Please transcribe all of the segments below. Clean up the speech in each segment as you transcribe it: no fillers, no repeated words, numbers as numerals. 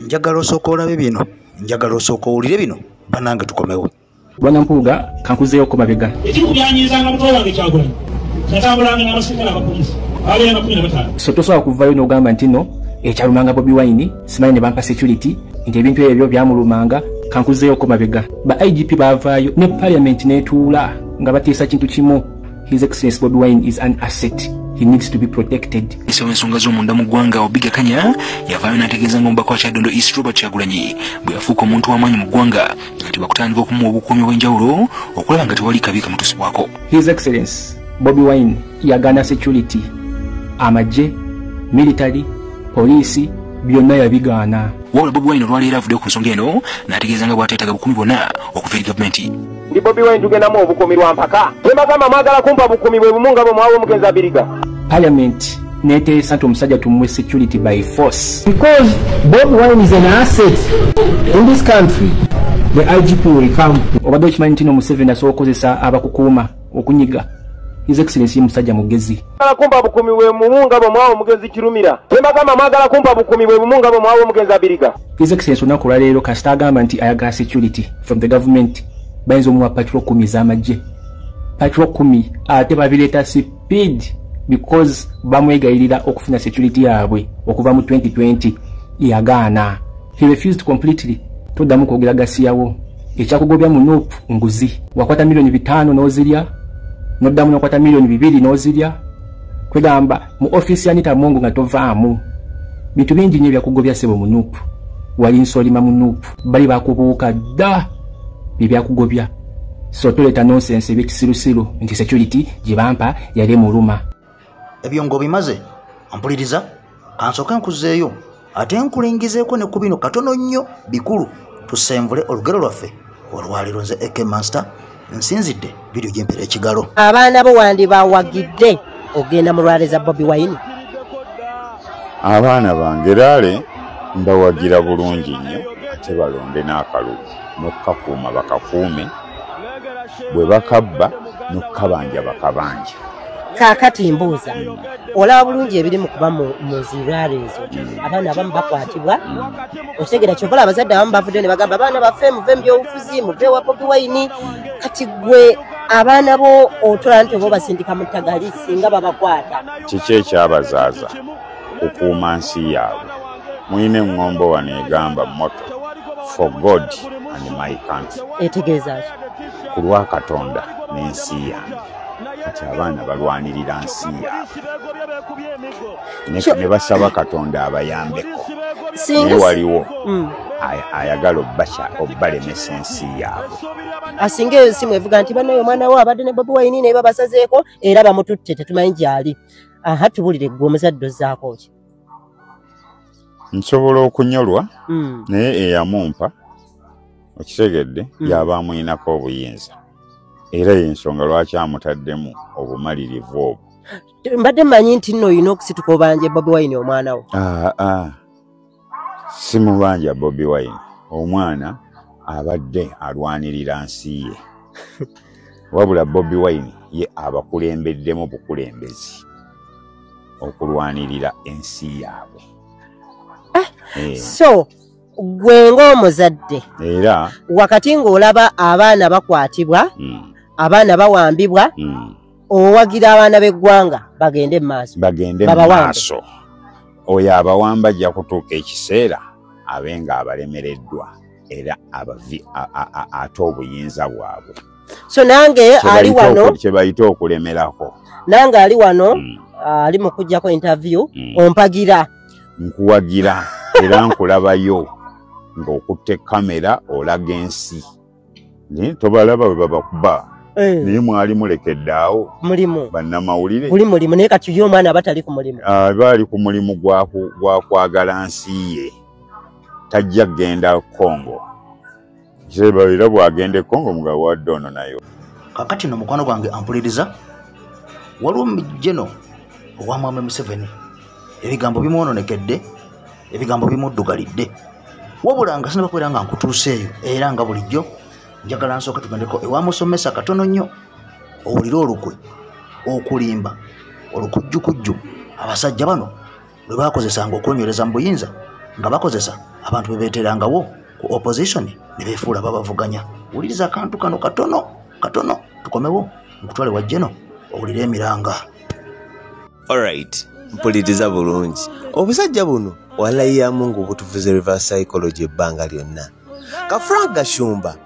njagala osooka olabe bino, njagala osooka owulire bino, bannange tukomewo. Bwana Mpuuga kankuzeeko mabega. Ekikubyanyirizanga mutwe wange Kyagulanyi kyatambulanga n'abasirikale abapoliisi abeera 15. So tosobola kuvayo n'ogamba nti no ekyalumanga Bobi Wine simanyi ne bampa security nti ebintu ebyo byamulumanga kankuzeeko mabega. Ba IGP baavaayo ne parliament neetuula nga bateesa kintu kimu. His Excellency Bobi Wine is an asset. He needs to be protected. Ese wensonga z'omunda mu ggwanga Obiga Kanya yavaayo n'ategeeza ng'omubaka wa Kyaddondo East Robert Kyagulanyi bwe yafuuka omuntu w'amaanyi mu ggwanga nti bakutandika okumuwa obukuumi obw'enjawulo okulaba nga tewali kabi kamutusibwako. His Excellency Bobi Wine yagaana security, amagye, military, poliisi byonna yabigaana. Wabula Bobi Wine olwaleero avuddeyo ku nsonga eno n'ategeeza nga bw'ateetaga bukuumi bwonna okuva eri gavumenti. Ndi Bobi Wine tugendamu obukuumi lwa mpaka. Twebagamba mwagala kumpa bukuumi bwe bumu nga bwe mwawa omugenzi Abiriga. Parliament neeteesa nti omusajja tumuwe security by force. Because Bobi Wine is an asset in this country, the IGP will come. Obadde okimanyi nti Museveni asobola okukozesa abakukuuma okunyiga. His Excellency musajja mugezi. Mwagala kumpa bukuumi bwe bumu nga bwe mwawa omugenzi Kirumira. Twebagamba mwagala kumpa bukuumi bwe bumu nga bwe mwawa omugenzi Abiriga. His Excellency olunaku lwaleero kasita agamba nti ayagala security from the government bayinza omuwa patrol 10 z'amagye. Patrol 10 ate babireeta speed because bamwegayirira okufuna security yaabwe okuva mu 2020 yagaana. He refused completely. Toddamu kwogera gasiyawo. Ekyakugobya mu NUP nguzi. Wakwata $5 n'ozirya. Noddamu n'okwata $2 n'ozirya. Kwegamba mu office ya Anita Mongo nga tovaamu. Bintu bingi nnyo byakugobya sebo mu NUP. Wali nsolima mu NUP. Bali bakubuuka dda. Byakugobya. So toleeta nonsense ebyekisirusiru nti security gye bampa yali muluma. Ebyo ng'obimaze ampuliriza kansooka nkuzeeyo ate nkulingizeeko ne ku bino katono nnyo bikulu tusenvule olugero lwaffe olwaliro nze AK Master nsinzidde vidiyo gy'empera ekigalo. Abaana bo wandi bawagidde ogenda mu lwale za Bobi Wine. Abaana bange laale mbawagira bulungi nnyo ate balonde n'akalulu n'okukakuuma bakakuume bwe bakabba n'okukabanja bakabanja. Kaakati mbuuza olaba bulungi ebiri mu kuba mu zirwale ezo abaana abamu bakwatibwa okitegera kyovola abazadde abamu bavudde ne bagamba abaana baffe muve mu byobufuzi muve wa Bobi Wine kati gwe abaana bo otola nti oba basindika mu ttagali singa babakwata. Kiki ekyabazaaza kukuuma nsi yaabwe? Muyina eŋŋombo wano egamba motto for God and my country. Etegeeza ki? Ku lwa Katonda n'ensi yange. Kati abaana balwanirira nsi yaabwe ne basaba Katonda abayambeko. Naye waliwo ayagala obbalemesa ensi yaabwe. Asinga eyo simu evuga nti bannayo omwana wo abadde ne Bobi Wine naye babasazeeko era bamututte tetumanyi gy'ali. Aha tubulire ggwe omuzadde ozzaako ki? Nsobola okunyolwa naye eyamumpa okitegedde yaba amuyinako obuyinza. Era y'ensonga lwaki amutaddemu obumalirivu obwo. Mbadde mmanyi nti nno olina okusituka obanja Bobi Wine omwana wo. Si mubanja Bobi Wine. Omwana abadde alwanirira nsi ye. Wabula Bobi Wine ye abakulembeddemu bukulembezi okulwanirira ensi yaabwe. So gwe ng'omuzadde era wakati ng'olaba abaana bakwatibwa abaana bawambibwa owagira abaana b'eggwanga bagende maaso. Bagende maaso. Oyo abawamba ajja kutuuka ekiseera abenga abalemereddwa era ate obuyinza bwabwe. So nange ali wano kye bayita okulemerako. Nange ali wano ali mu kujjako interview ompagira. Nkuwagira era nkulabayo ng'okutte kamera olaga ensi. Tobalaba bwe babakuba. Naye mwali mulekeddaawo mulimu bannamawulire buli mulimu naye kati yo omwana abatali ku mulimu. Baali ku mulimu gwa kwagala nsi ye. Tajja kgenda Congo. Kiseba era bw'agenda Congo mugabo wa Dono nayo. Kakati no mukwano gwange ampuliriza waliwo mujeno owa Mwami Museveni ebigambo bimwononekedde ebigambo bimuddugalidde wabula nga sinaba kwera nga nkutuuseeyo era nga bulijjo njagala nsooka tugendeko ewamusomesa katono nnyo owulire olukwe okulimba olukujjukujju abasajja bano lwe bakozesanga okwenywereza mu buyinza nga bakozesa abantu bebeeterangawo ku opposition ne beefuula babavuganya. Wuliriza akantu kano katono tukomewo mukutwale wa Jeno owulire emiranga. Alright, mpuliriza bulungi. Obusajja buno walayi ya Mungu butuvuze reverse psychology ebbanga lyonna. Ka Frank Gashumba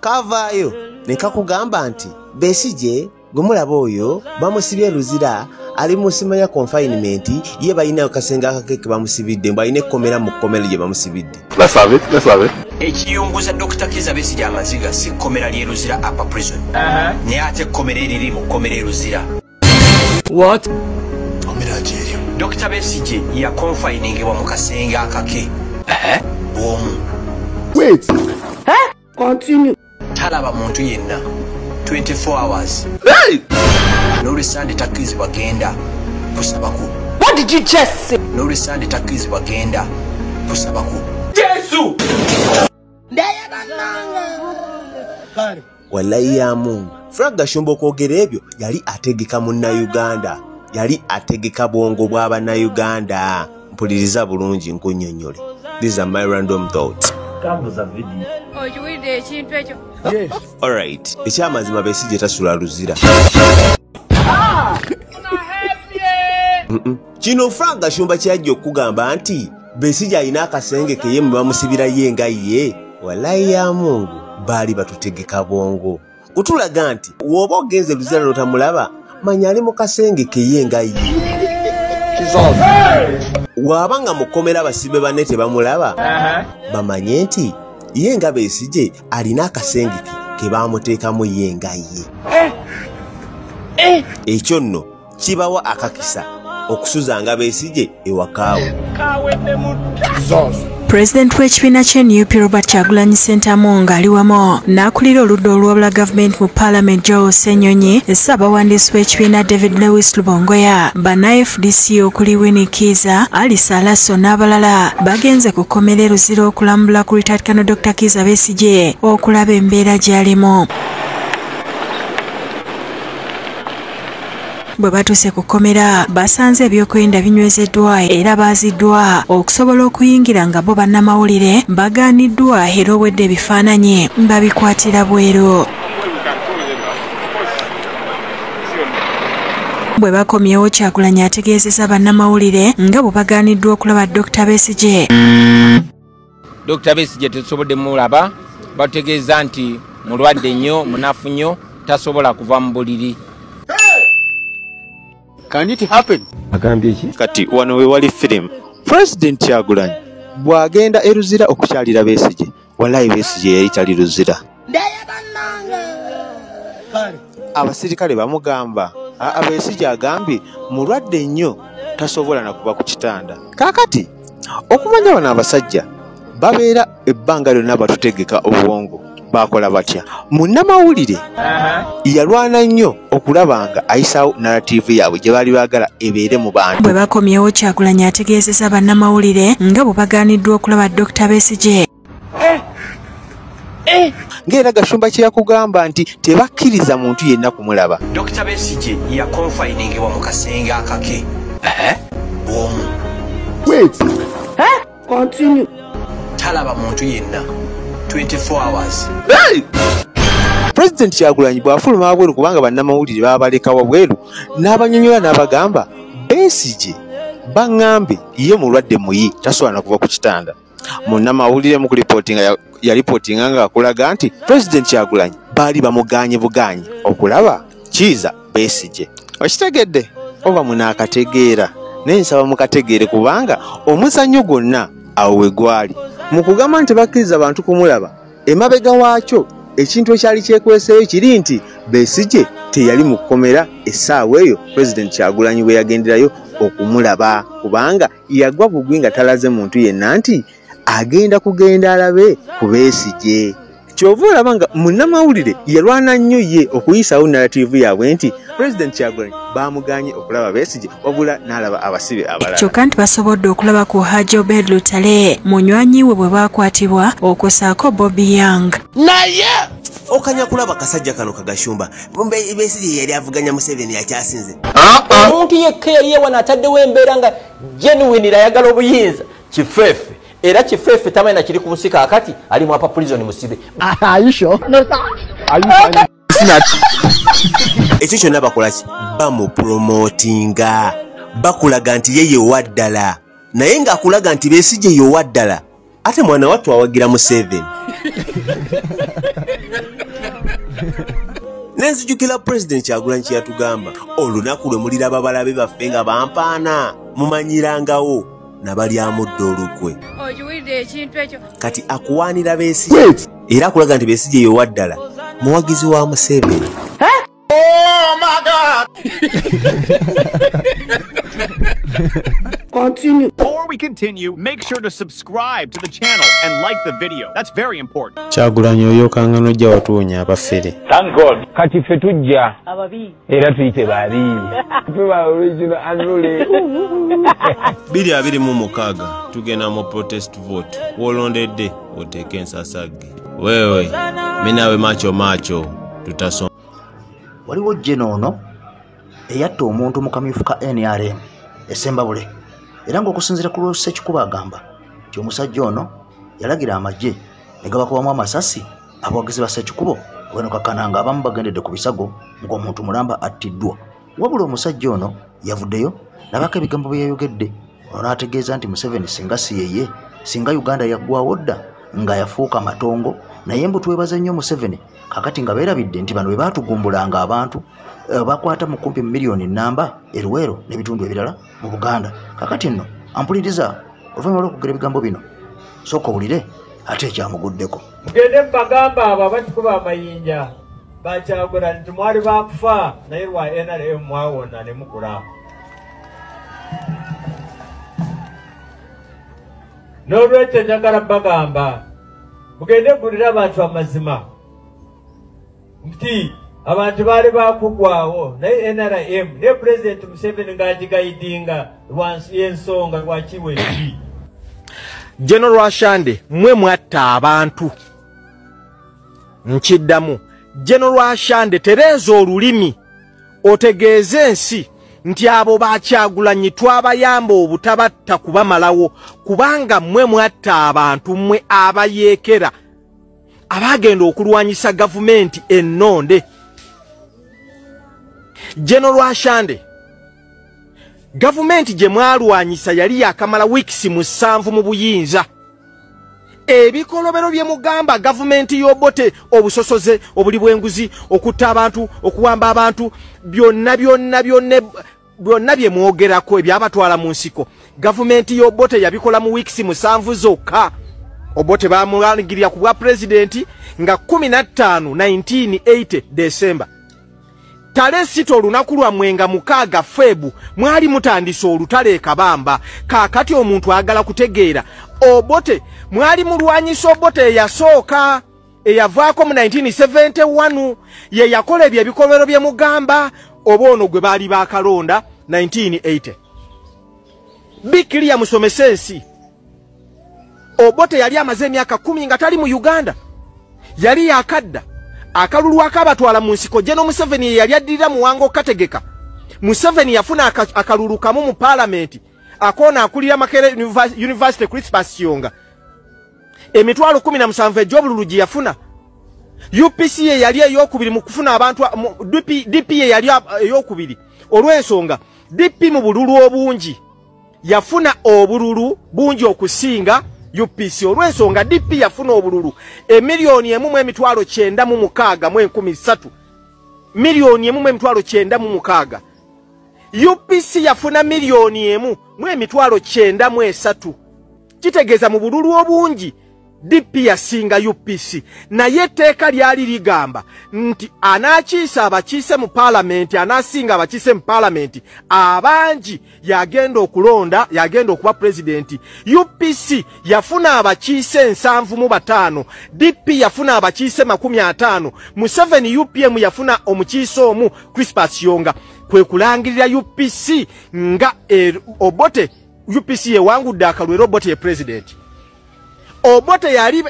kavaayo ne kakugamba nti Besigye gwe mulaba oyo bamusibye Luzira ali mu nsima ya confinement ye balina akasenga akakeke bamusibidde mbu alina ekkomera mu kkomera gye bamusibidde. Let's have it. Ekiyunguza Dr. Kizza Besigye amaziga si kkomera ly'e Luzira upper prison. Naye ate ekkomera eriri mu kkomera e Luzira. What? Dr. Besigye ya confiningibwa mu kasenge akake. Bwomu. Wait. Continue. Talaba muntu yenna 24 hours. Hey! Noli Sande takkizibwa genda kusabako. What did you just say? Noli Sande takkizibwa genda kusabako. Yesu! Walayi ya Mungu Frank Gashumba okwogera ebyo yali ategeka Munnayuganda, yali ategeka bwongo bw'Abannayuganda. Mpuliriza bulungi nkunnyonnyole. These are my random thoughts. Yes. Alright, ekyamazima Besigye tasula Luzira. Kino Frank Gashumba kyajja okugamba nti Besigye alina akasenge ke ye mwe bamusibira ye nga ye. Walayi ya Mungu baali batutegeka bwongo. Kutulaga nti woba ogenze Luzira notamulaba manya ali mu kasenge ke ye nga ye. Wabanga mukomera basibe banne tebamulaba bamanye nti ye nga Besigye alina akasenge ke bamuteekamu ye nga ye. Ekyo nno kibawa akakisa okusuzanga Besigye ewakaawe. President w'ekibiina ky'NUP Robert Kyagulanyi Ssentamu ng'ali wamu n'akulira oludda olw'obula gavumenti mu Parliament Joe Ssenyonyi, Ssaabawandiisi w'ekibiina David Lewis Lubongoya, banna FDC okuli Winnie Kiza, Alice Alaso n'abalala bagenze ku kkomera e Luzira okulambula ku litatkano Dr. Kizza Besigye okulaba embeera gy'alimu. Bwe batuuse ku kkomera basanze ebyokwerinda binywezeddwa era baaziddwa okusobola okuyingira nga bo bannamawulire bagaaniddwa era obwedde ebifaananyi babikwatira bweru. Bwe bakomyewo Kyagulanyi ategeezezza bannamawulire nga bwe bagaaniddwa okulaba Dr. Besigye. Dr. Besigye tetusobodde mulaba, batutegeeza nti mulwadde nnyo, munafu nnyo, tasobola kuva mu buliri. Can it happen? Agambye ki? Kati wano we wali film. President Kyagulanyi bw'agenda e Luzira okukyalira Besigye, walayi Besigye yali tali Luzira. Abasirikale bamugamba, Besigye agambye mulwadde nnyo tasobola na kuba ku kitanda. Kaakati okumanya bano abasajja babeera ebbanga lyonna batutegeka obwongo. Bakola batya munnamawulire yalwana nnyo okulaba nga ayisaawo narrative yaabwe gye baali baagala ebeere mu bantu. Bwe bakomyewo Kyagulanyi ategeezezza bannamawulire nga bwe bagaaniddwa okulaba Dr. Besigye. Ng'era Gashumba kye yakugamba nti tebakkiriza muntu yenna kumulaba. Dr. Besigye ya confiningibwa mu kasenge akake. Bwomu. Wait. Continue. Talaba muntu yenna 24 hours. Hey! President Kyagulanyi bw'afuluma wabweru kubanga bannamawulire babaleka wabweru n'abanyonyola n'abagamba Besigye baŋŋambe ye mulwadde muyi tasobola na kuva ku kitanda. Munnamawulire mu kulipootinga yalipootinga nga akulaga nti President Kyagulanyi baali bamuganye buganye okulaba Kizza Besigye. Okitegedde oba munaakategeera naye nsaba mukategeere kubanga omuzannyo gwonna awo we gwali. Mu kugamba nti bakkiriza abantu kumulaba emabega waakyo ekintu ekyali kyekweseeyo kiri nti Besigye teyali mu kkomera essaawa eyo President Kyagulanyi bwe yagenderayo okumulaba kubanga yagwa bugwi nga talaze muntu yenna nti agenda kugenda alabe ku Besigye. Kyova olaba nga munnamawulire yalwana nnyo ye okuyisaawo narrative yaabwe nti President Kyagulanyi baamuganye okulaba Besigye wabula n'alaba abasibe abalala. Kyokka nti basobodde okulaba ku Haji Obed Lutale munywanyi we bwe baakwatibwa okusaako Bobby Young. Naye okanya kulaba kasajja kano Kagashumba Besigye yali avuganya Museveni yakyasinze. Omuntu yekka yali yewana ataddewo embeera nga genuine ayagala obuyinza kifeefe era kifefe tamanyi nakiri ku musika akati ali mu apa prison musibe. Are you sure? No, sir. Are you ekyo kyonna bakolaki bamupromotinga bakulaga nti yeye waddala naye ng'akulaga nti Besigye yo waddala ate mwana wattu awagira mu 7 nenzijukira President Kyagulanyi kye yatugamba olunaku lwe muliraba balabe baffe nga bampaana mumanyirangawo nabalyamudde olukwe kati akuwaanira Besigye era akulaga nti Besigye yo waddala muwagizi wa Museveni. Oh my God! Continue. Before we continue, make sure to subscribe to the channel and like the video. That's very important. Kyagulanyi oyo kangano jja watuwonya abafere. Thank God. Kati ffe tujja ababi era tuyite babi. Tuba original anule. 2026 tugenda mu protest vote. Wolondedde oteeke ensasagge. Wewe minawe macho tutasoma. Waliwo jeno ono eyatta omuntu mu kamyufu ka NRM esembabule era ng'okusinziira ku Ssekikubo agamba nti omusajja ono yalagira amagye ne gabakubamu amasasi abawagizi ba Ssekikubo weno kakana nga abamu bagendedde ku bisago ng'omuntu mulamba attiddwa. Wabula omusajja ono yavuddeyo nabako ebigambo bye yayogedde ono n'ategeeza nti Museveni singa si yeye singa Uganda yaggwawo dda nga yafuuka matongo naye mbu twebaza nnyo Museveni kakati nga beerabidde nti bano bwe baatugumbulanga abantu bakwata mu kumpi miliyoni namba eruwero n'ebitundu ebirala mu Buganda. Kakati nno ampuliriza oluvannyuma lw'okugera ebigambo bino sooka owulire ate ekyamuguddeko. Mugende mbagamba abo abatikuba amayinja Bakyagulanyi nti mwali bakufa naye lwa NRM mwawona ne mukula. N'olwekyo njagala bagamba mugende ggulira abantu amazima nti abantu baali bakugwawo naye NRM ne President Museveni ng'agigayidinga lwansi y'ensonga lwakiwe eki. General Ashande mwe mwatta abantu nkiddamu. General Ashande tereeza olulimi otegeeze ensi nti abo Bakyagulanyi twabayamba obutabatta kubamalawo kubanga mwe mwatta abantu mwe abayeekera abagenda okulwanyisa gavumenti ennonde. General Ashande gavumenti gye mwalwanyisa yali yakamala wiikisi 7 mu buyinza. Ebikolobero bye mugamba gavumenti y'Obote obusosoze obuli bw'enguzi okutta abantu okuwamba abantu byonna bye mwogerako ebyabatwala mu nsiko gavumenti y'Obote yabikola mu wiikisi 7 zokka. Obote bamulangirira ku bwa presidenti nga 15 1980 December. Tale sito olunaku lwammwe nga 6 Febu mwali mutandise olutale e Kabamba. Kaakati omuntu agala kutegeera Obote mwali mulwanyisa Obote eyasooka eyavaako mu 1971 ye yakola ebyo ebikolero bye mugamba oba ono gwe baali bakalonda 1980. Bikiriya musomesa ensi. Obote yali amaze emyaka 10 nga tali mu Uganda. Yali yakadda akalulu akabatwala mu nsiko General Museveni yali addirira Muwango Kategeka. Museveni yafuna akalulu kamu mu parliament akona akulira Makerere University Crispus Kyonga. Emitwalo 17 ej'obululu gye yafuna. UPC yali eyokubiri mu kufuna abantu DP yali eyokubiri olw'ensonga DP mu bululu obungi yafuna obululu bungi okusinga UPC olw'ensonga DP yafuna obululu emiliyoni 1,906,013 miliyoni 1,906,000 UPC yafuna miliyoni 1,903 kitegeeza mu bululu obungi DP yasinga UPC naye etteeka lyali ligamba nti anakiisa abakiise mu parliament anasinga abakiise mu parliament abangi yagenda okulonda yagenda okuba president. UPC yafuna abakiise 75 DP yafuna abakiise 50 Museveni UPM yafuna omukiise omu Crispus Kyonga kwe kulangirira UPC nga Obote UPC yewangudde akalwero Obote ye president. Obote yali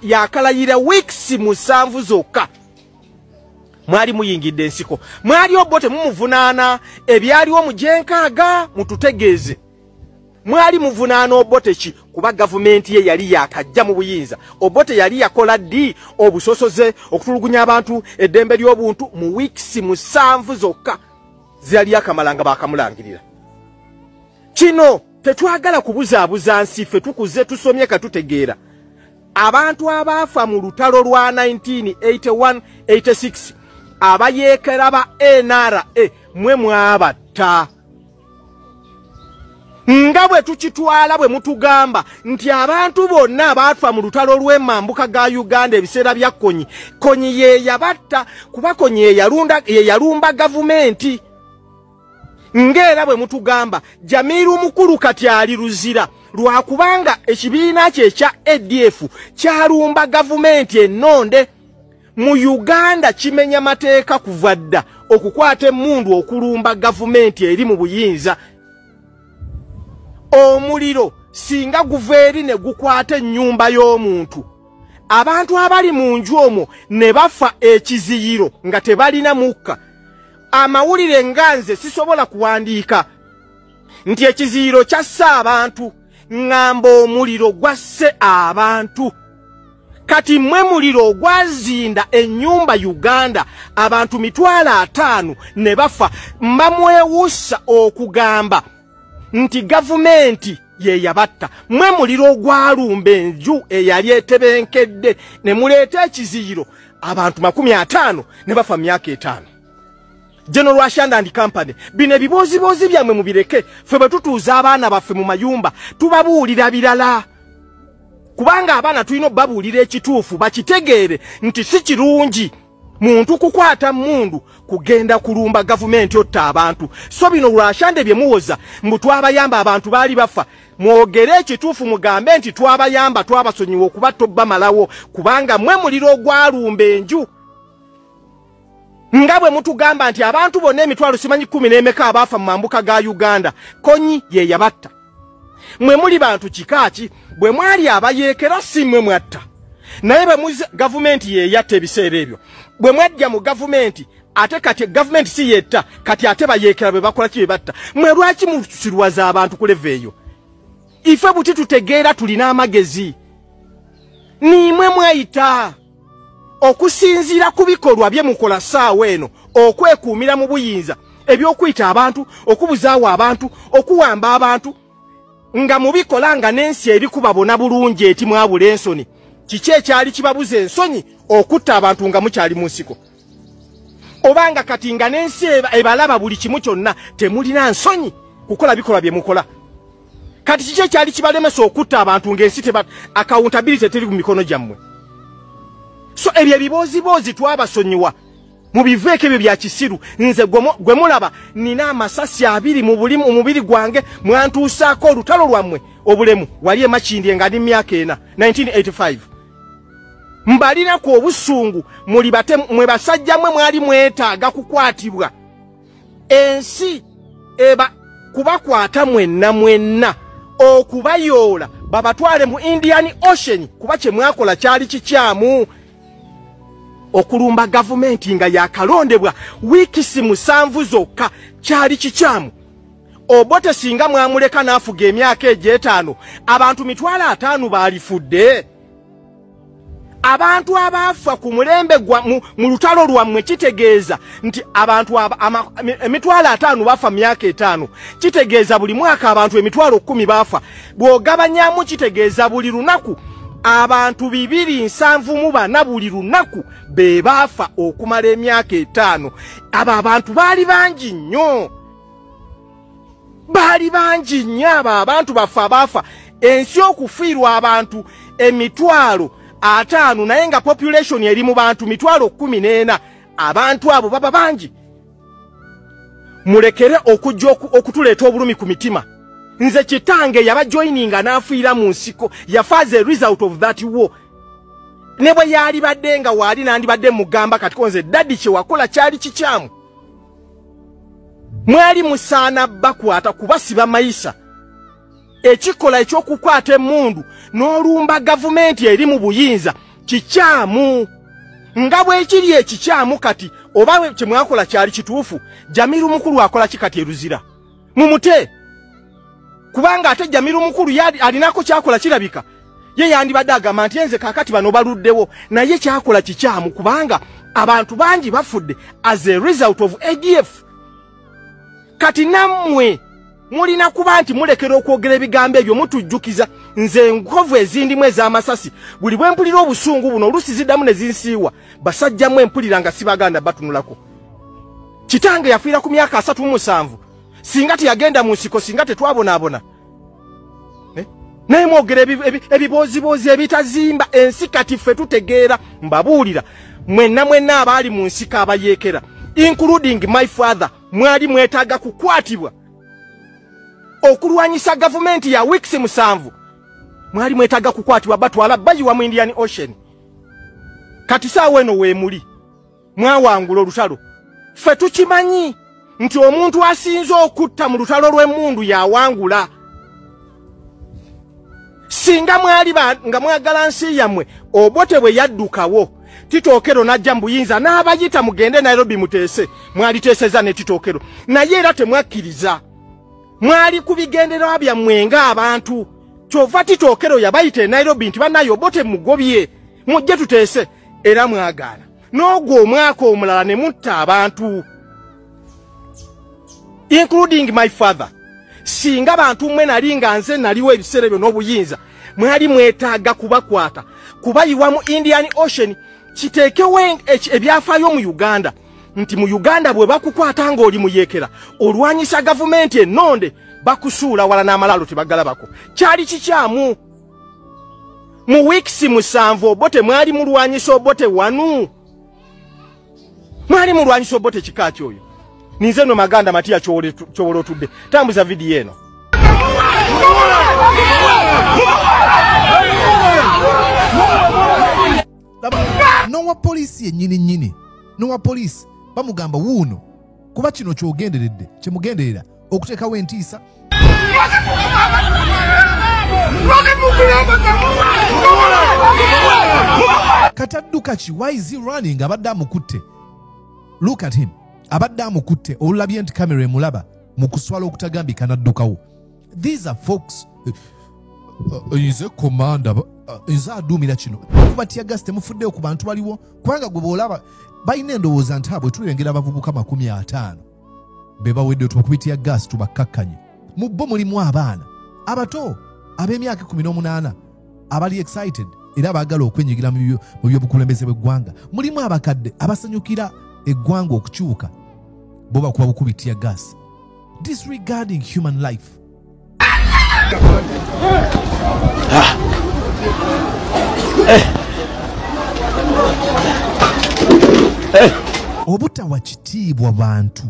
yakalayira wiikisi 7 zokka. Mwali muyingidde ensiko. Mwali Obote mumuvunaana ebyaliwo mu gyenkaaga mututegeeze. mwali muvunaana Obote ki kuba gavumenti ye yali yakajja mu buyinza. Obote yali yakola ddi obusosoze okutulugunya abantu eddembe ly'obuntu mu weeks 7 zokka zali akamalanga bakamulangirira. Kino tetwagala kubuzaabuza nsi ffe tukuze tusomye katutegeera. Abantu abaafa mu lutalo lwa 1981-86 abayeekera ba NRA mwe mwabatta. Nga bwe tukitwala bwe mutugamba nti abantu bonna abaatwa mu lutalo lw'emambuka ga Uganda ebiseera bya Konyi, Konyi ye yabatta kuba Konyi ye yalumba gavumenti. Ngera bwe mutugamba Jamiru mukulu kati ali Luzira lwakubanga ekibiina kye kya ADF kyalumba gavumenti ennonde. Mu Uganda kimenya mateeka kuva dda okukwata emmundu okulumba gavumenti eri mu buyinza. Omuliro singa guveeri ne gukwata ennyumba y'omuntu, abantu abali mu nju omwo ne bafa ekiziyiro nga tebalina mukka, amawulire nganze sisobola kuwandiika nti ekiziyiro kyassa abantu, ngamba omuliro gwasse abantu. Kati mwe muliro ogwazinda ennyumba Uganda abantu 500 ne bafa, mba mwewussa okugamba nti gavumenti ye yabatta. Mwe muliro ogwalumba enju eyali etebenkedde ne muleeta ekiziyiro abantu 50 ne bafa myaka 5. General Ashanda and Company, bine bibozibozi byammwe mubireke, ffe bwe tutuuza abaana baffe mu mayumba tubabuulira birala. Kubanga abaana tulina obbabuulira ekituufu bakitegeere nti si kirungi muntu kukwata mundu kugenda kulumba gavumenti otta abantu. So bino Lwashande bye muwoza mbu twabayamba abantu baali bafa, mwogere ekituufu mugambe nti twabayamba twabasonyiwa okuba tobba malawo, kubanga mwe muliro ogwalumba enju. Nga bwe mutugamba nti abantu bonna emitwalo simanyi 10 n'emeka abaafa mu mambuka ga Uganda, Konyi ye yabatta. Mwe muli bantu kikaaki, bwe mwali abayeekera si mwe mwatta. Naye bwe muze gavumenti ye yatta ebiseera ebyo. Bwe mwajja mu gavumenti ate kati gavumenti si yetta, kati ate bayeekera bwe bakola ki batta. Mwe lwaki musirwaza abantu ku level eyo? Ife buti tutegeera tulina amagezi. Nimwe mwayita okusinziira ku bikolwa bye mukola ssaawa eno, okwekuumira mu buyinza, eby'okuyita abantu, okubuzaawo abantu, okuwamba abantu, nga mubikola nga n'ensi eri kubabona bulungi eti mwabula ensoni. Kiki ekyali kibabuza ensonyi okutta abantu nga mukyali mu nsiko? Obanga kati nga n'ensi ebalaba buli kimu kyonna temulina nsonyi kukola bikolwa bye mukola. Kati kiki ekyali kibalemesa okutta abantu ng'ensi accountability teri ku mikono gyammwe? So ebyo ebibozibozi twabasonyiwa mubiveeko ebyo bya kisiru. Nze gwe mulaba nina amasasi 2 mu mubiri gwange, mwantuusaako olutalo lwammwe obulemu wali emakindye nga ndi myaka 4 1985. Mbalina ku obusungu muli bate mwe basajja mwe mwali mwetaaga kukwatibwa. Ensi eba kubakwata mwenna okubayoola babatwale mu Indian Ocean kuba kye mwakola kyali kikyamu. Okulumba gavumenti nga yakalondebwa wiikisi 7 zokka kyali kikyamu. Obote singa mwamuleka n'afuga emyaka 5 abantu 500 baalifudde. Abantu abaafa ku mulembe mu lutalo lwammwe kitegeeza nti abantu 500 bafa myaka 5. Kitegeeza buli mwaka abantu 10,000 bafa. Bw'ogabanyamu kitegeeza buli lunaku abantu 274 buli lunaku be bafa okumala emyaka 5. Abo abantu baali bangi nnyo. Baali bangi nnyo abantu bafa. Ensi okufiirwa abantu 5,000 naye nga population eri mu bantu 14,000. Abantu abo baba bangi. Mulekere okujja okutuleeta obulumi ku mitima. Nze kitange yaba joininga n'afiira mu nsiko yafa as a result of that war. Ne bwe yali badde nga wali nandibadde mugamba kati konze daddy kye wakola kyali kikyamu. Mwali musaana bakwata kubasiba mayisa. Ekikola ekyokukwata emmundu n'olumba gavumenti eri mu buyinza kikyamu. Nga bwe kiri ekikyamu kati oba kye mwakola kyali kituufu, Jamiru mukulu akola kikati eruzira. Mumute. kubanga ate Jamiru mukulu yali alinako kyakola kirabika ye yandibadde agamba nti enze kakati bano baluddewo naye kyakola kikyamu kubanga abantu bangi bafudde as a result of ADF. Kati nammwe mulina kuba nti mulekera okwogera ebigambo ebyo mutujjukiza nze enkovu ezindimu ez'amasasi buli bwe mpulira obusungu buno oluusi ziddamu ne zinsiiwa basajjamu empulira nga sibaganda batunulako. Kitange yafiira ku myaka 37 singa teyagenda mu nsiko singa tetwabonaabona. Naye mwogera ebiboozibozi ebitazimba ensi kati ffe tutegeera mbabuulira mwenna abaali mu nsiko abayeekera including my father mwali mwetaaga kukwatibwa okulwanyisa gavumenti ya weeks 7 mwali mwetaaga kukwatibwa batwala bayiwa mu Indian Ocean. Kati saawa eno weemuli mwawangula olutalo ffe tukimanyi nti omuntu asinze okutta mu lutalo lw'emmundu yawangula. Singa mwali nga mwagala nsi yammwe Obote bwe yaddukawo Titokero najja mbuyinza n'abayita mugende Nairobi muteese mwaliteeseza ne Titokero naye era temwakkiriza mwali kubigendera byammwe ng'abantu kyova Titokero yabayita Nairobi nti bannayo Obote mugobye mujje tuteese era mwagaana n'ogwo omwaka omulala ne mutta abantu including my father. Singa bantu mwe nali nga nze naliwo ebiseera byo n'obuyinza mwali mwetaaga kubakwata kubayiwa mu Indian Ocean kiteekewo ebyafaayo mu Uganda nti mu Uganda bwe bakukwata ng'oli muyeekera olwanyisa gavumenti ennonde bakusuula wala n'amalaalo tebagalabako. Kyali kikyamu mu weeks 7 Obote mwali mulwanyisa Obote wanu mwali mulwanyisa Obote kika kyoyo. Ninze no Maganda Matia Chowolo tudde. Tambuza video eno. Nowa police nyini. Nowa police bamugamba wuno kuba kino kyogenderedde kyemugenderera okuteekawo entiisa. Katadduka ki, why is he running? Abadde amukutte. Look at him. Abadde amukutte olulabye nti kamera emulaba mu kuswala okutagambika n'addukawo. These are folks nze komanda nze aduumira kino kuba tiyagasi temufuddeyo ku bantu baliwo kubanga gwe bw'olaba balina endowooza nti abwe tulengera abavubuka 50 be bawedde tubakuba tiyagasi tubakkakkanye. Mu bo mulimu abaana abato ab'emyaka 18 abali excited era baagala okwenyigira mu byobukulembeze bw'eggwanga. Mulimu abakadde abasanyukira eggwanga okukyuka bo bakuba bukubi tiyagasi disregarding human life. Obutawa kitiibwa bantu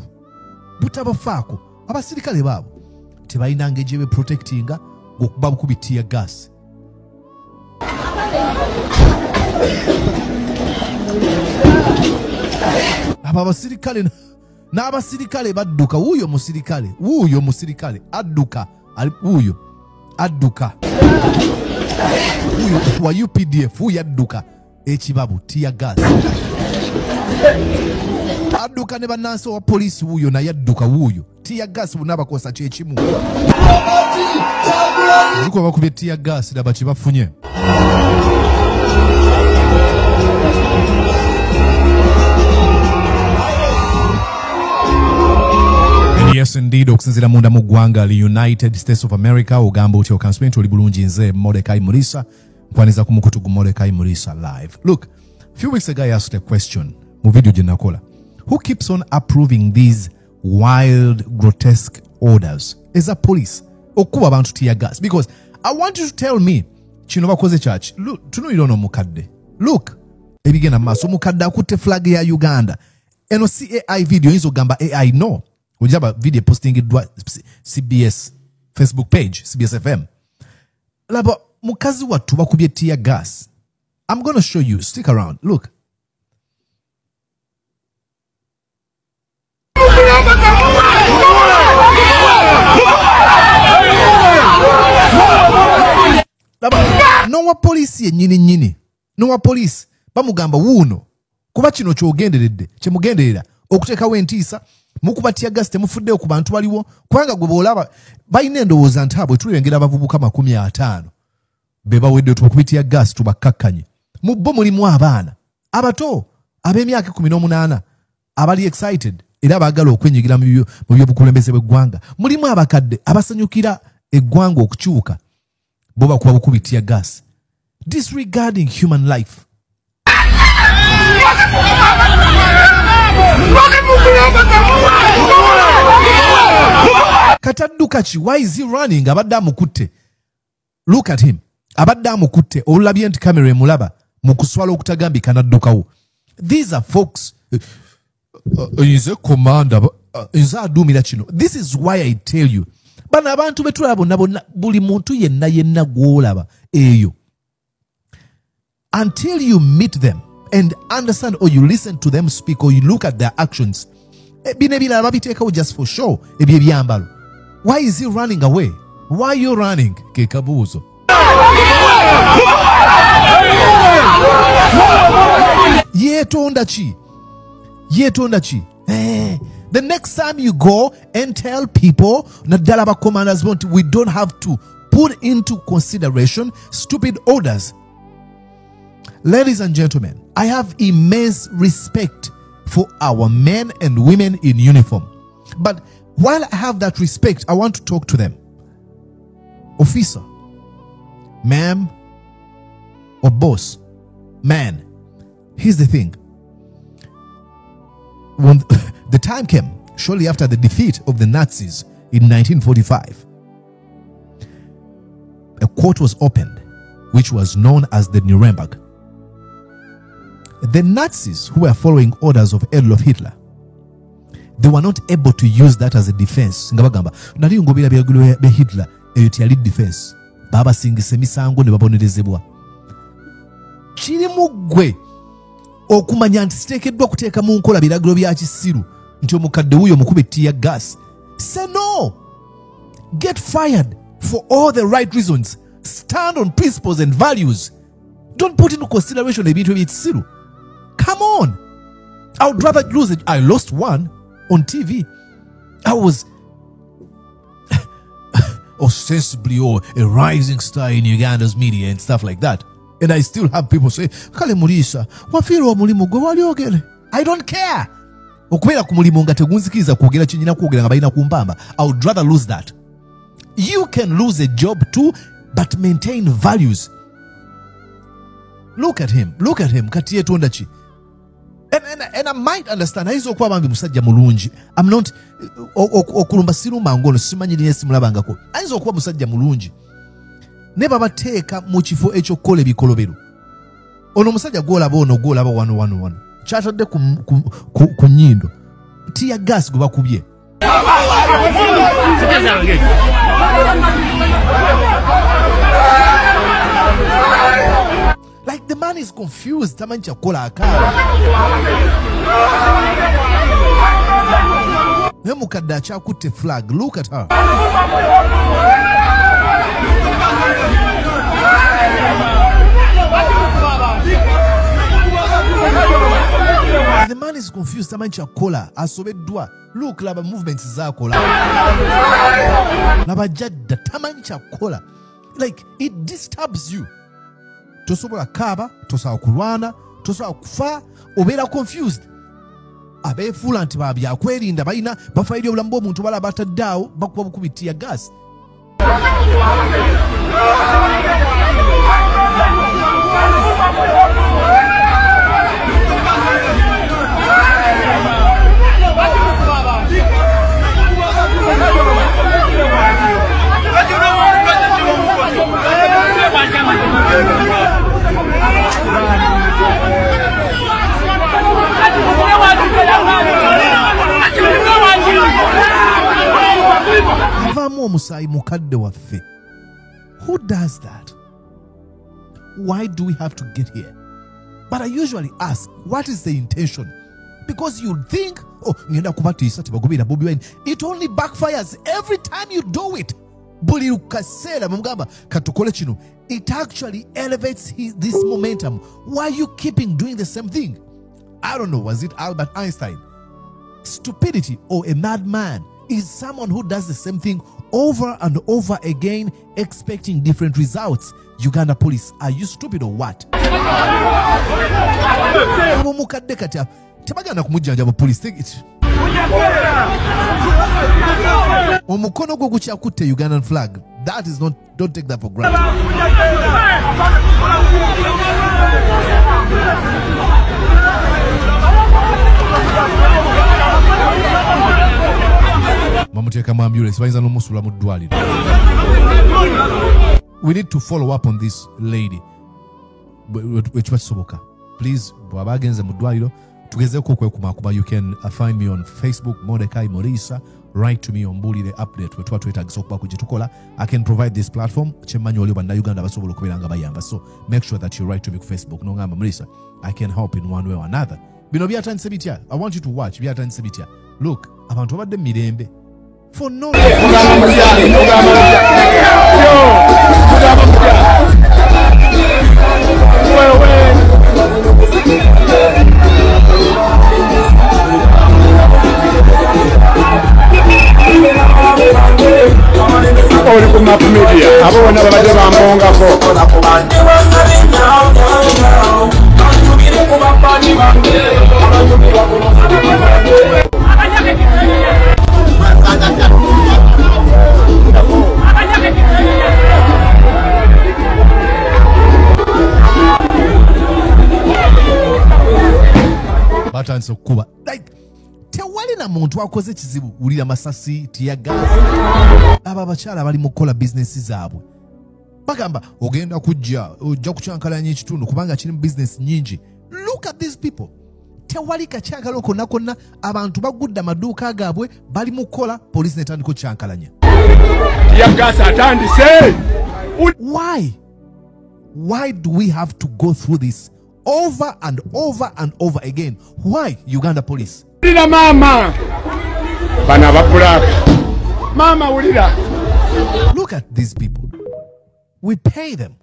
butabafaako abasirikale baabo tebalina ngeri be protectinga ng'okuba bukubi tiyagasi. Abasirikale n'abasirikale badduka wuyo musirikale adduka wuyo adduka wuyo wa UPDF wuyo adduka ekibabu tiyagasi adduka ne bannansi wa poliisi wuyo naye adduka wuyo tiyagasi bunabakosa kyekimu olikuba bakubye tiyagasi laba kye bafunye. Yes indeed, okusinzira munda mu ggwanga li United States of America ogamba otyo okansment oli bulungi nze Mordecai Murisa nkwaniza ku mukutu gu Mordecai Murisa live. Look, a few weeks ago I asked a question mu video gye nakola. Who keeps on approving these wild, grotesque orders as a police okuba abantu tear gas? Because I want you to tell me kino bakoze church. Look, tunulira ono mukadde. Look, ebigenda maaso mukadde akutte flag ya Uganda. Eno CAI video yinza ogamba AI no. Ujaba video posting CBS Facebook page, CBS FM. Laba mukazi watu bakubye tear gas. I'm going to show you. Stick around. Look. Laba nowa police nyini. Nowa police bamugamba wuno kuba kino kyogenderedde kyemugenderera okuteekawo entiisa mukuba tear gas temufuddeyo ku bantu waliwo kubanga gwe bw'olaba balina endowooza nti abo tulengera abavubuka 50 be bawedde tubakubi tear gas tubakkakkanye mu bo mulimu abaana abato ab'emyaka 18 abali excited era baagala okwenyigira mu by'obukulembeze bw'eggwanga mulimu abakadde abasanyukira eggwanga okukyuka bo bakuba bukubi tear gas disregarding human life. Kataddukachi, why is he running? Abadde amukutte. Look at him. Abadde amukutte olabye nti kamera emulaba mu kuswala okutagambika n'addukawo. These are folks. Nze commander nze aduumira kino. This is why I tell you. Bano abantu betulaba bonna buli muntu yenna gw'olaba eyo. Until you meet them and understand or you listen to them speak or you look at their actions. Just for show. Why is he running away? Why are you running? Kekabuzo. Yetondachi. The next time you go and tell people Nadalaba commanders want, we don't have to put into consideration stupid orders. Ladies and gentlemen, I have immense respect for our men and women in uniform. But while I have that respect, I want to talk to them. Officer, ma'am, or boss, man, here's the thing. When the time came, shortly after the defeat of the Nazis in 1945, a court was opened, which was known as the Nuremberg. The Nazis who were following orders of Adolf Hitler, they were not able to use that as a defense. Nali ngobira bya Hitler eyo tiyali defense. Baba singise misango ne babonerezebwa. Kiri mugwe okumanya nti siteekeddwa kuteeka mu nkola biragiro bya kisiru nti omukadde wuyo mukube tear gas. Say no. Get fired for all the right reasons. Stand on principles and values. Don't put into consideration ebintu ebyekisiru. Come on. I would rather lose it. I lost one on TV. I was ostensibly a rising star in Uganda's media and stuff like that. And I still have people say, Kale Mulisa, wafiro mulimu gwe wali ogere. I don't care. Okubeera ku mulimu nga tegunzikiriza kwogera kinyina kwogera nga balina kumpamba. I would rather lose that. You can lose a job too, but maintain values. Look at him. Kati yetonda ki. And I might understand. Aizo okuba bambi musajja mulungi. I'm not okulumba sirumba ngono simanyi niye simulabangako. Aizo okuba musajja mulungi. Ne babateeka mu kifo ekyo kola ebikolobero. Ono musajja gwolaba ono gwolaba 111. Kyatadde ku nnyindo. Tear gas gwe bakubye. Like the man is confused. Tamanyi kyakukola akaala. Naye mukadde akyakutte flag. Look at her. The man is confused. Tamanyi kyakukola. Asobeddwa. Look, laba movements zaakola. Laba jadda. Tamanyi kyakukola. Like, it disturbs you. Tosobola kaaba, tosobola kulwana, tosobola kufa, obeera confused. Abeefuula nti babyakwerinda balina bafairya obulamu bw'omuntu balaba ataddaawo bakuba bukubi tear gas. Avaamu omusaayi mukadde waffe. Who does that? Why do we have to get here? But I usually ask, what is the intention? Because you think, oh, ngenda kubatiisa tebagobera Bobi Wine. It only backfires every time you do it. Buli kaseera mugamba katukole kino. It actually elevates this momentum. Why are you keeping doing the same thing? I don't know. Was it Albert Einstein Stupidity or a madman is someone who does the same thing over and over again, expecting different results. Uganda police, are you stupid or what? Police, take it. Omukono gwo gukyakute Ugandan flag. That is not, don't take that for granted. We need to follow up on this lady. Please, you can find me on Facebook, Mordecai Morisa. Write to me on Bully the update. I can provide this platform. So make sure that you write to me on Facebook. I can help in one way or another. I want you to watch. Look, abantu babadde mirembe for no oli ku Map Media abo bonna babadde bambongako batanse okukuba tewali na muntu akoze kizibu wulira masasi tiyaga aba abakyala bali mu kukola bizinesi zaabwe bagamba ogenda kujja ojja kucyankalanya ekitundu kubanga kiri mu bizinesi nyingi. Look at these people. Tewali kakyagalo konna konna abantu bagudde amaduuka gaabwe bali mu kukola poliisi netandika okukyankalanya. tiyagasa atandise. Why do we have to go through this over and over and over again? Why, Uganda police? Ulira mama bana bapulaka mama ulira. Look at these people. We pay them.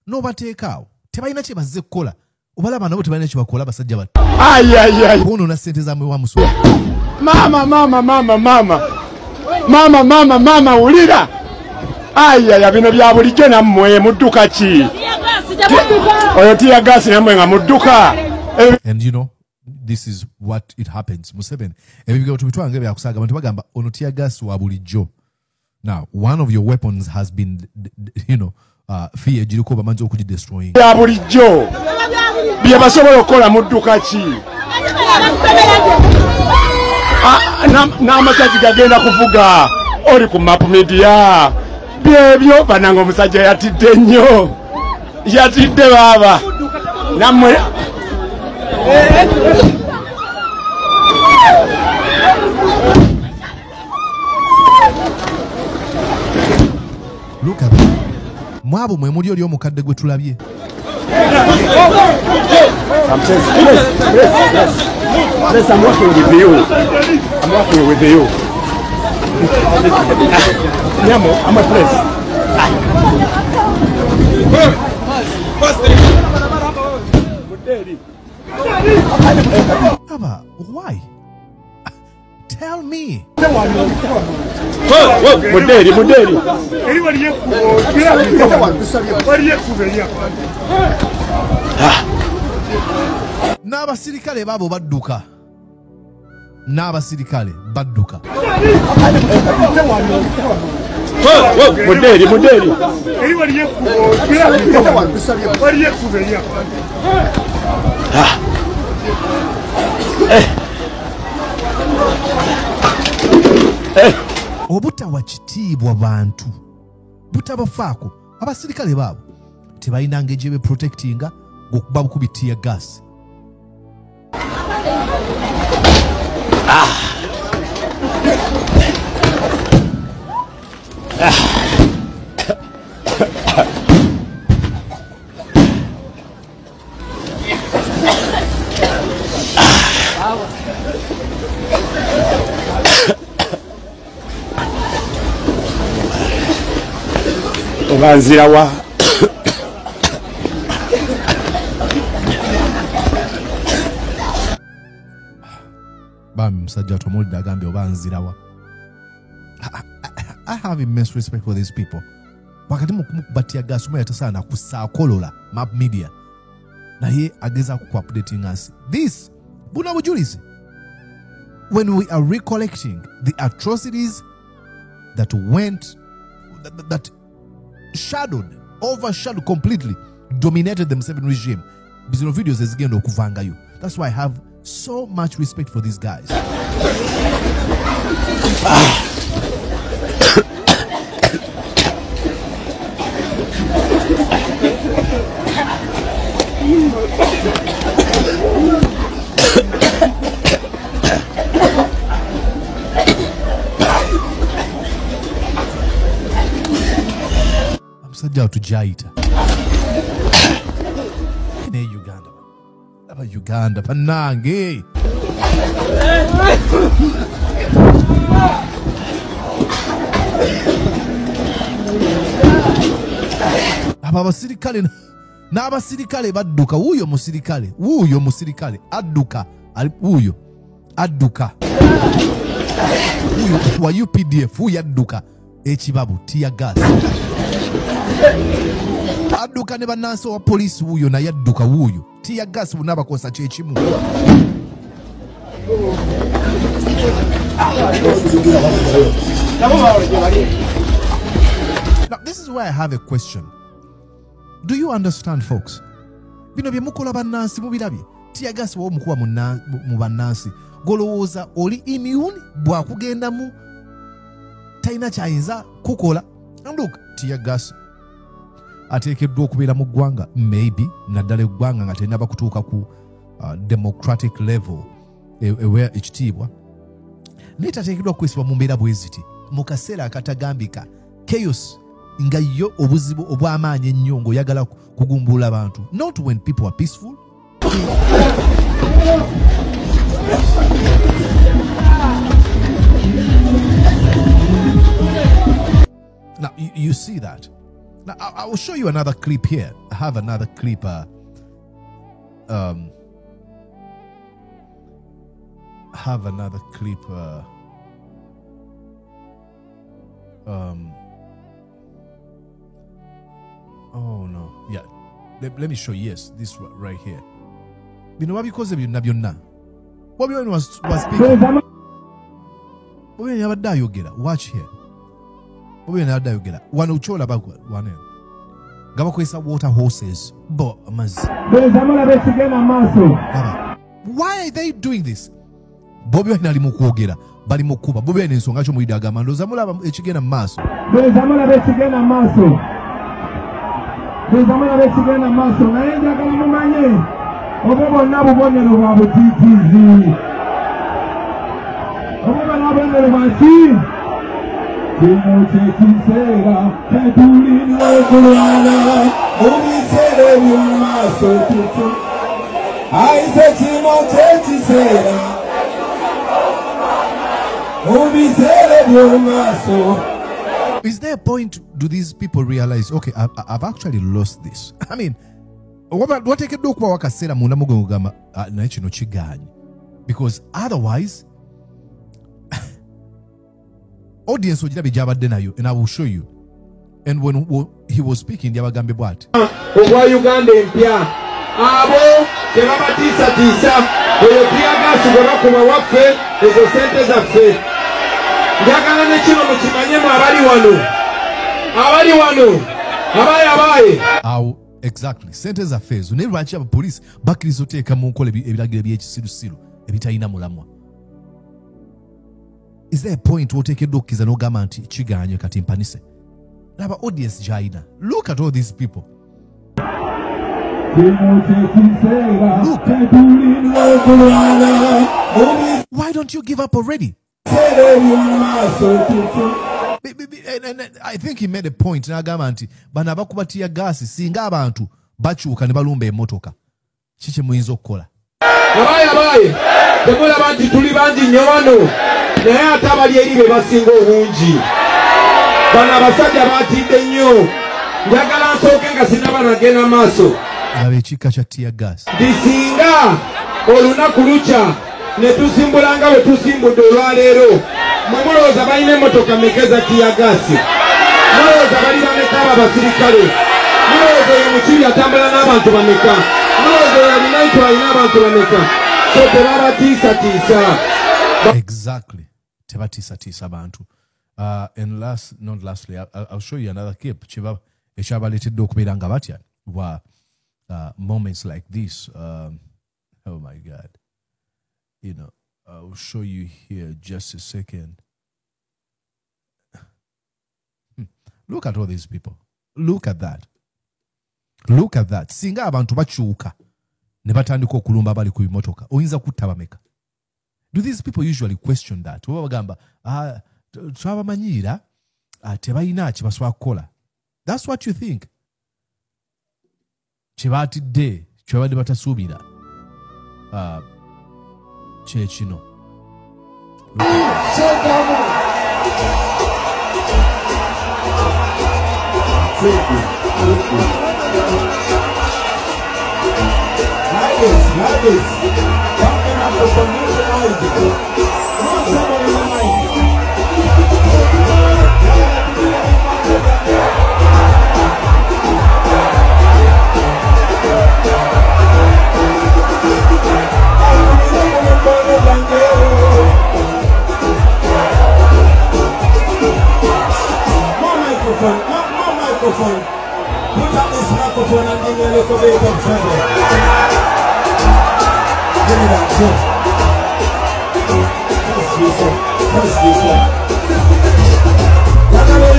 No bateekaawo tebalina kye bazze kukola obalaba nabo tebalina kye bakola basajja bato bono na ssente zaamwe wa musolo. Mama ulira ayaya bino bya bulijjo nammwe mudduka ki oyo tiyagasi nammwe nga mudduka. And you know, this is what it happens. Museveni ebyo tubitwange byakusaaga abantu bagamba ono tiyagasi wa bulijjo. Now one of your weapons has been fear jiriko bamanzi okuji destroying. Ya bulijjo bye basobola okukola mudduka ki n'amasazi gagenda kuvuga oli ku Map Media byebyo bananga omusajja yatidde nnyo yatidde baba nammwe look at mwabo mwe muli oli omukadde gwe tulabye. I'm working with you. I'm working with you. Nyamo, I'm a place. Aba, why? Tell me. Muderi. N'abasirikale baabo badduka. Muderi. obutawa kitiibwa bantu butabafaako abasirikale baabo tebalina ngeri be protectinga ng'okuba bukubi tear gas. Obanzirawa bami musajja tomulidde agambye obanzirawa. I have immense respect for these people. Wakati mukubatia gas umwe yatasaana kusakolola map media naye ageza ku updating us this buna bujulizi when we are recollecting the atrocities that went that overshadowed completely, dominated the Museveni regime. Bizino videos ezigenda okuvangayo. That's why I have so much respect for these guys. Sajja tujaita ne Uganda aba Uganda panange aba basirikale n'abasirikale badduka wuyo musirikale adduka wuyo adduka wuyo wa UPDF wuyo adduka ekibabu tear gas adduka ne bannansi wa poliisi wuyo naye adduka wuyo tear gas bunabakosa kyekimu. Now this is why I have a question. Do you understand, folks? Bino bye mukola bannansi mubirabye tear gas wo mukuba mu bannansi golowooza oli immune bwakugenda mu talina kyayinza kukola. And look, tear gas ateekeddwa okubeera mu ggwanga maybe naddala eggwanga nga terinaba kutuuka ku democratic level ewera ekitiibwa naye tateekeddwa kukwesibwa mu mbeera bwe ziti mu kaseera akatagambika chaos nga yo obuzibu obw'amaanyi ennyo ng'oyagala kugumbulula abantu, not when people are peaceful. Now you see that. Now I will show you another clip here. I have another clip. Oh no, yeah. Let me show you. Yes, this right here. You know what? Because of you, Nabiona. What was speaking. Watch here. Water horses. Why are they doing this? Bobby Wine ali mukwogera bali mukuba Bobby Wine ensonga kyo muyida agamba ndoza mulaba ekigenda maaso naye njagala mumanye obwo bonna bubonero bwa butiitiizi obwo bonna bubonero bwa ki kino kyekiseera tetulina okulwana mubiseera ebyomumaaso tutu ayise kino kyekiseera Is there a point, do these people realize, okay, I've actually lost this? I mean, what take it look wakasera muna mugoma na kino kiganyi? Because otherwise, audience ojira bijabadde nayo, and I will show you. And when he was speaking, yabagambe bwati. Kwa Uganda empya, abo tebabatisa tisa, oyo tiaga sugora kuma waffe, ezo sente zaffe. Njagala ne kino mukimanyemu abali wano abaye exactly sente zaffe ezo naye lwaki abapoliisi bakkiriza oteeka mu nkola ebiragiro by'ekisirusiru ebitalina mulamwa. Is there a point we'll take a look is an ogamanti chiganyo katimpanise? Now audience jaina. Look at all these people. Look. Why don't you give up already? And I think he made a point. Nagamanti bana bakubatia gasi singa abantu bachuka ne balumba emotoka. Chiche muyinza okukola. Abaye tebula banti tuli bangi nnyo wano naye ate abali eri be basinga obungi. Bano abasajja batidde nnyo. Njagala nsooke nga sinaba nagenda maaso. Abekika kya tear gas. Disinga olunaku lukya ne tusimbulanga bwe tusimbudde olwaleero. Mwe mulowooza balina emmotoka mekeza tear gas. Mulowooza bali bameka abo abasirikale. Mulowooza oyo mukibi atambula n'abantu bameka. Mulowooza oyo alina nti alina abantu bameka. So tebabatiisatiisa. Exactly. Tebatiisatiisa abantu. And not lastly, I'll show you another clip. Ekyabaletedde okubeera nga batya wa moments like this. Oh my God. You know, I'll show you here just a second. Look at all these people. Look at that. Look at that. Singa abantu bachuka ne batandika okulumba bali ku bimotoka. Oyinza kutta bameka. Do these people usually question that? Bagamba, twabamanyira tebalina kibaswa kukola. That's what you think. Kibatidde kyabadde batasuubira kyekino. Microphone. Put up this microphone and give me a little bit of trouble. Give me that, sir. Press this one.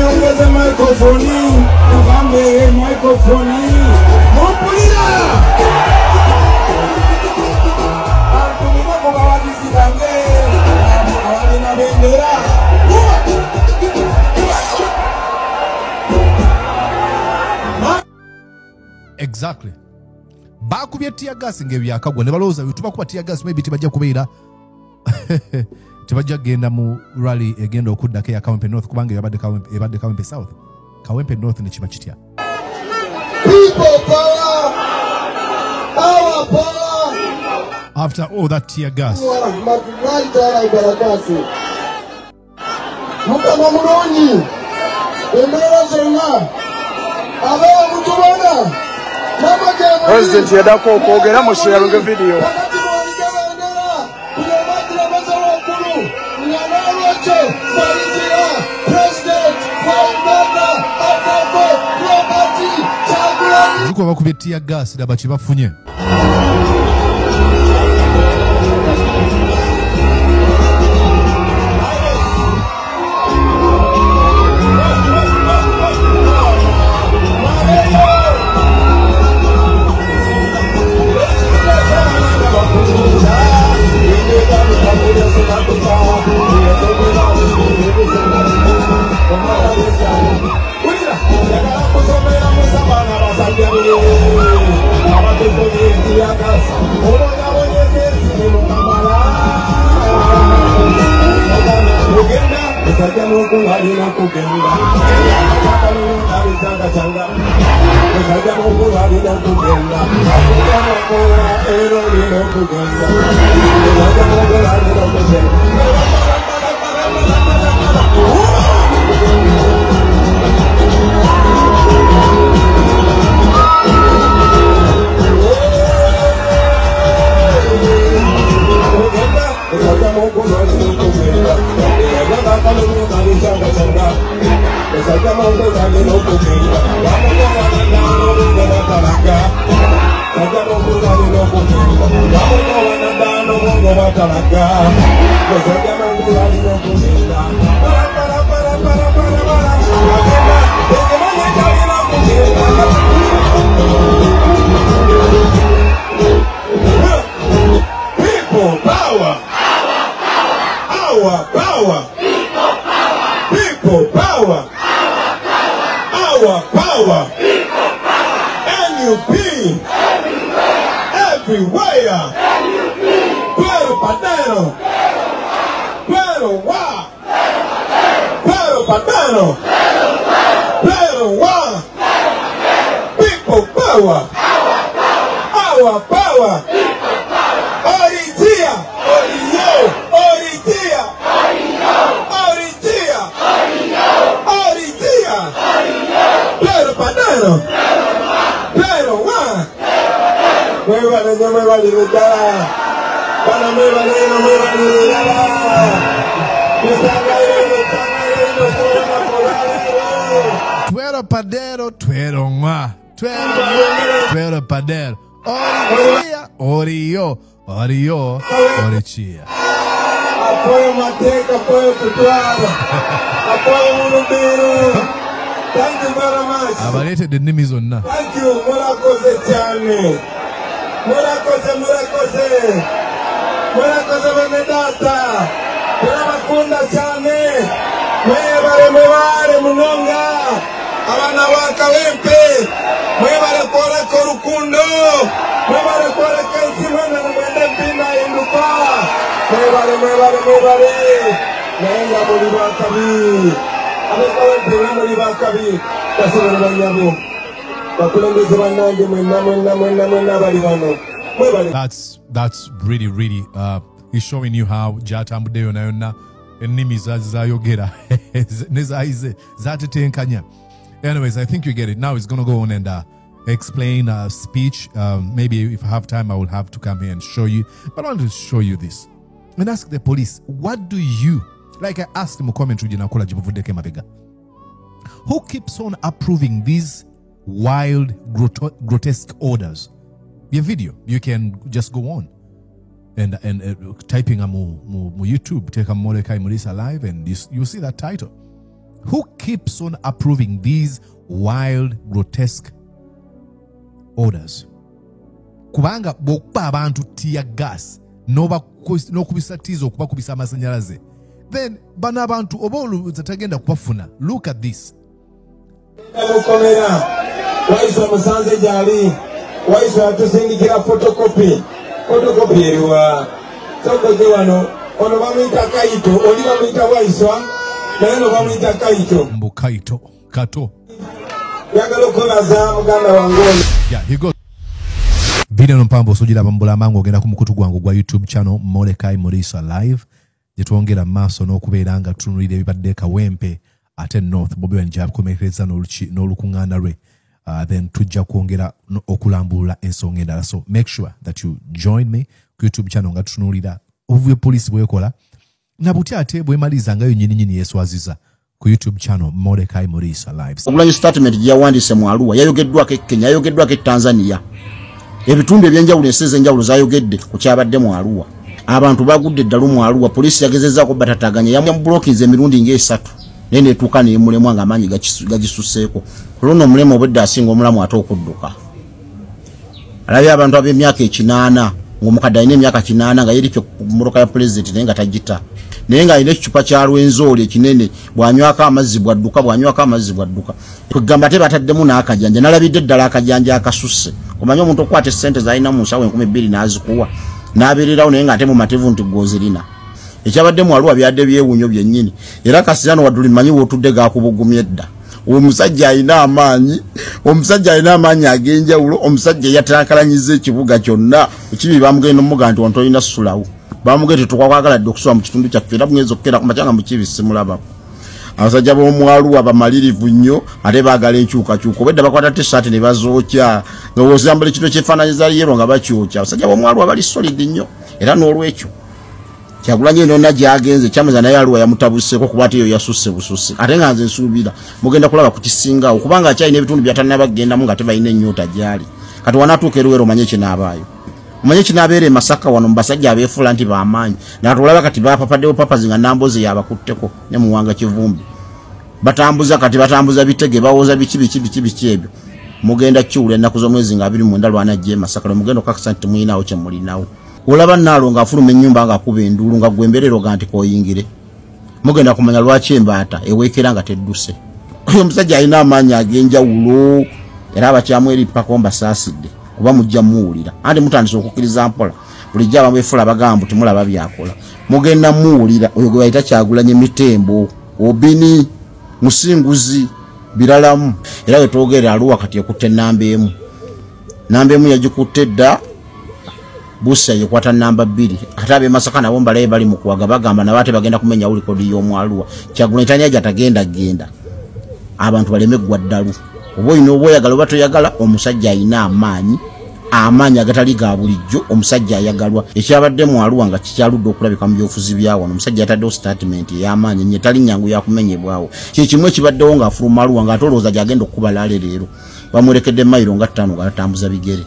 Ongeza microphone. Nakambe microphone. Mopulira. Antumina kwa wadizi dange. Awali na bendera. Exactly. Bakubye tear gas ngebyakagwa ne balooza bituba kuba tear gas maybe tibajja kubeera tibajja genda mu rally egenda okuddako ya Kawempe North kubanga ebadde Kawempe South. Kawempe North ne kiba kitya. People power. Our power. After all that tear gas. Mukama mulonyi. Embeera zonna. Abawa mutubona. President yadako okwogera mu share nge video. Zuko bakubye tear gas daba kibafunye. Talaga, People power. Our power. NUP. Everywhere. Pueblo Padano. Pueblo Wa. Pueblo Padano. Pueblo Wa. People power. Our power. Oritia. Orio. Oritia. Oritia. Oritia. Pueblo Padano. Pueblo Wa. Muévale, no me vale nada. Para muévale, no me vale nada. Twero padero, twero ngwa. Twero padero. Oriyo, oriyo, orichia. Apoyo Mateca, apoyo Tutuaba. Apoyo Murubiru. Thank you very much. Abalete the name is on now. Thank you, Murakoze Chane. Murakoze. Murakoze Benedata. Murakunda Chane. Mwebare Munonga. Abana waka wempe. Mwebare kora korukundo. Mwebare kora kensimana na mwende mpina induka. Mwebare. Nenga muri bakabi. Abeka wempe na muri bakabi. Kasoro banyabu. Bakulengeze banange mwena bali bano. That's really he's showing you how Jatambudeyo nayonna ennimi zayogera nezaize zatetenkanya. Anyways, I think you get it. Now he's going to go on and explain speech. Maybe if I have time, I will have to come here and show you. But I want to show you this. And ask the police, what do you, like I asked him a comment, who keeps on approving these wild, grotesque orders? Your video, you can just go on and typing a YouTube, take a Mordecai Murisa Live, and you see that title. Who keeps on approving these wild, grotesque orders? Kubanga bokpa abantu tear gas no kubisatizo kuba kubisa amasanyalaze, then bana abantu obolu zatagenda kubafuna. Look at this. Waisa musanze jali. Waisa tusindikira photocopy eriwa. Soko jiwano ono bamita kaito, oli bamita waiswa. Neno bamita kaito. Mbukaito, kato. Yagalo kola za muganda wangoni. Yeah, he goes. Video mpambo sojira bambula mango ogenda ku mukutu gwangu gwa YouTube channel Mordecai Murisa Live. Jetwongera maso n'okubeeranga tunulira ebibadde Kawempe ate North Bobi Wine kumekereza n'olukungana lwe. Then tujja kwongera okulambula ensonga endala. So make sure that you join me ku YouTube channel nga tunulira ovuye police bwekola na buti ate bwemaliza ngayo nyini yeswaziza ku YouTube channel Mordecai Murisa Live. Ogulanyi statement yawandise mu Arua yayogeddwa ke Kenya, yayogeddwa ke Tanzania. Ebitundu ebyenjawulo eseze enjawulo zayogedde ku kyabadde mu Arua. Abantu bagudde ddala mu Arua, police yagezezzaako batataganya yamublockize emirundi ng'esatu. Nene etuuka n'emulemu nga amaanyi gagisusseeko. Ku luno omulemu obwedda asinga omulamu ate okudduka. Alabye abantu ab'emyaka 8 ng'omukadde alina emyaka 8 nga yeeripye ku mmotoka ya pulezidenti naye nga tagita. Naye nga alina ekicupa kya lwenzooli ekinene bw'anywako amazzi bwadduka. Kugamba te bataddemu n'akajanja. Nalabidde ddala akajanja akasusse. Omanyi omuntu okwata essente z'alina mu nsawo 2000 n'azikuwa. N'abeererawo naye nga ate mu matevu nti gw'ozirina. Ekyabadde mu Arua byadde byewunyo byennyini. Era Kasirano Waduli manyi w'otudde gaakubugumye dda. Omusajja alina amaanyi ag'enjawulo. Omusajja yatakalanyiza ekibuga kyonna. Ekibi bamugenda omuga nti ontolina ssulawo. Bamugende tukwagaladde okusula mu kitundu kyaffe era muyinza okukera ku makyanga mu kibi simulabako. Abasajja b'omu Arua bamalirivu nnyo ate baagala enkyukakyuka. Obwedda bakwata t-shirt ne bazookya nga bw'ozambala ekintu kyefaananyiza yero nga bakyokya. Abasajja b'omu Arua bali solid nnyo era n'olwekyo Kyagulanyi nonna gyagenze kyamaza naye Arua yamutabuseeko kuba ate yo yasusse bususse. Ate nga nze nsuubira mugenda kulaba ku kisingawo kubanga akyalina ebitundu byatannabaggendamu nga tebalina ennyota gyali. Kati wanaatuuka eruwero omanye kinaabayo. Omanye kinaabeera Masaka wano mbasajja abeefuula nti b'amaanyi. Natulaba kati bapapaddewo papazi nga Namboze yabakutteko ne Muwanga Kivumbi. Batambuza bitege bawoza biki ebyo. Mugenda kiwula ennaku z'omwezi nga 29 lwanajja Masaka mugenda okakasa nti muyinawo kye mulinawo. Olaba Nnaalo ng'afuluma ennyumba ng'akuba enduulu nga gwemberero ga nti kooyingire. mugenda kumanya lwaki embaata eweekera nga tedduse. Oyo omusajja alina amaanyi ag'enjawulo era abakyamu eripako mbasaasidde kuba mujja muwulira anti mutandise okukkiriza mpola bulijjo abamwefula bagamba timulaba byakola mugenda muwulira oyo gwe bayita Kyagulanyi Mitembo Obini Musinguzi biralamu era wetwogerera Arua kati ekutte namba emu yagikutte dda Busa yekwata namba 2 ate abe Masaka nabo mbalaye bali mu kuwaga bagamba nabo ate bagenda kumenya ulikodi y'omu Arua Kyagulanyi tanya genda abantu baleme gwa ddalu oba olina obweyagala oba toyagala omusajja alina amaanyi agatali ga bulijjo omusajja ayagalwa ekyabadde mu Arua nga kikyaludde okulabika mu byofuzi byawo omusajja yataddewo statement ey'amaanyi nnyo etali nnyangu yakumenyebwawo kyekimu ekibaddewo ng'afuluma Arua ng'atolooza gyagenda okukuba laale leero bamulekedde mayiro nga 5 ng'atambuza bigere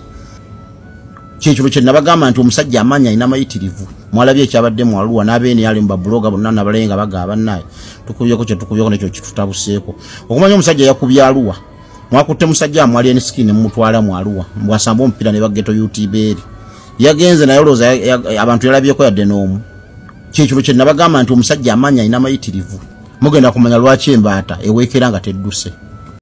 kyekiro kye nabagamba nti omusajja amaanyi alina mayitirivu mwalabye ekyabadde mu Arua n'abeeni yali mu babuloga bonna nabalaye nga bagaba naye tukubyeko kye tukubyeko nekyo kitutabuseeko okumanya omusajja yakubye Arua mwakutte musajja amwali enskin mumutwala mu Arua mbwasamba omupiira ne bageto UTB yagenze naye olooza abantu yalabyeko yadde n'omu kyekiro kye nabagamba nti omusajja amaanyi alina mayitirivu mugenda kumanya lwaki embaata eweekera nga tedduse.